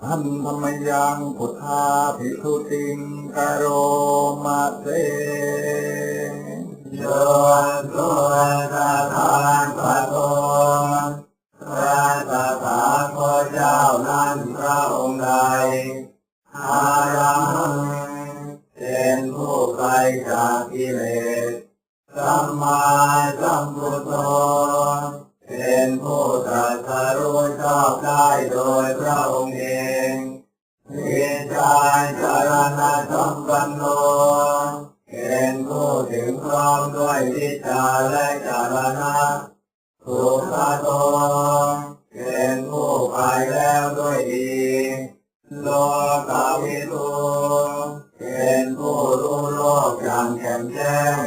หันธรรมยังพุทธาภิกขุติงกโรมาเตโยตุสะทานพระโตพระตถาคตเจ้านั้นพระองค์ใดอารังเป็นผู้ไกลจากกิเลสสัมมาสัมพุทโธเป็นผู้ตรัสรู้ชอบได้โดยพระองค์เองวิชาจารณะสัมปันโนเป็นผู้ถึงพร้อมด้วยวิชาและจารณะสุขโตเป็นผู้ไปแล้วด้วยดีโลกวิทูเป็นผู้รู้โลกอย่างแจ่มแจ้ง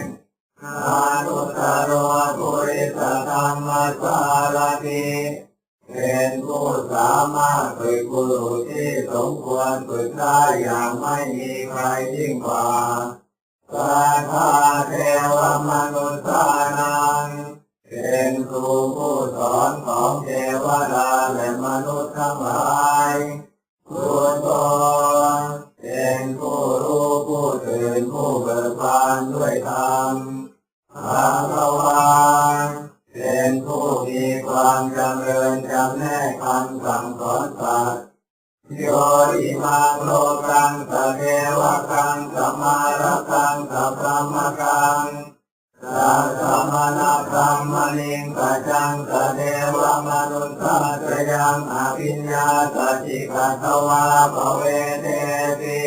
อนุตตรปุริสธรรมสารถิเป็นผู้สามารถฝึกบุรุษที่สมควรฝึกได้อย่างไม่มีใครยิ่งกว่าสัทธาเทวมนุษย์นังเป็นครูผู้สอนของเทวดาและมนุษย์ทั้งหลายพุทโธเป็นผู้รู้ผู้ตื่นผู้เบิกบานด้วยธรรมภควาเป็นผู้มีความจำเริญจำแนกคำสั่งสอนสัตว์โยอิมังโลกังสเทวกังสมาระกังสัพพมกังสัพพมนาคัมมณิงกัจจังสเทวมนุสสะสยังอภิญญาสจิกัตวาภเวเทติ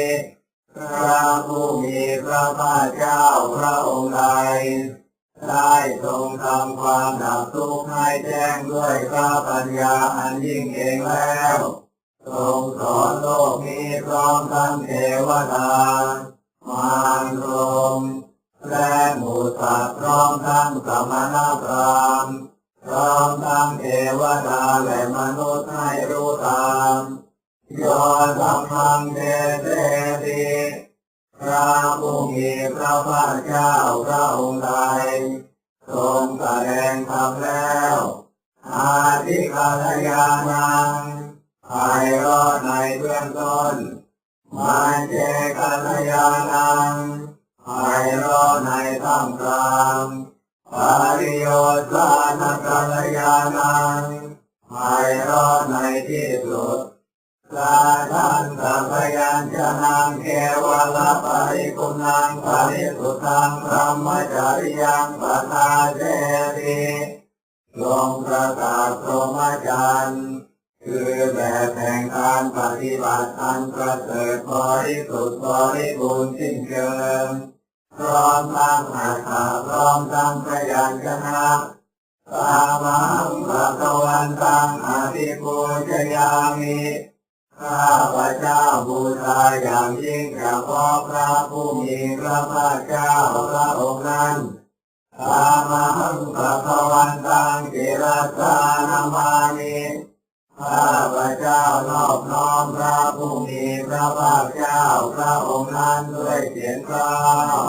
พระผู้มีพระภาคเจ้าพระองค์ใดได้ทรงทำความดับทุกข์ให้แจ้งด้วยพระปัญญาอันยิ่งเองแล้วทรงสอนโลกนี้พร้อมทั้งเทวดามารพรหมและหมู่สัตว์พร้อมทั้งสมณพราหมณ์พร้อมทั้งเทวดาและมนุษย์ให้รู้ตามโยสัมพังเทเสติพระผู้มีพระภาคเจ้าพระองค์ใดทรงแสดงธรรมแล้วอาทิกัลยาณังไพเราะในเบื้องต้นมัจเจกัลยาณังไพเราะในท่ามกลางปริโยสานกัลยาณังไพเราะในที่สุดสาธันตพยัญชนะเกวลปริกุณังปริสุทธังพรหมจริยังปทาเจติทรงประกาศพรหมจรรย์คือแบบแห่งการปฏิบัติอันประเสริฐบริสุทธิ์บริบูรณ์สิ้นเชิงพร้อมทั้งอัตถะพร้อมทั้งพยัญชนะสามังภวันตังอภิปูชยามิข้าพเจ้าบูชาอย่างยิ่งเฉพาะพระผู้มีพระภาคเจ้าพระองค์นั้นสามังภวันตังกิรัสสานามามิข้าพเจ้านอบน้อมพระผู้มีพระภาคเจ้าพระองค์นั้นด้วยเสียงกล่าว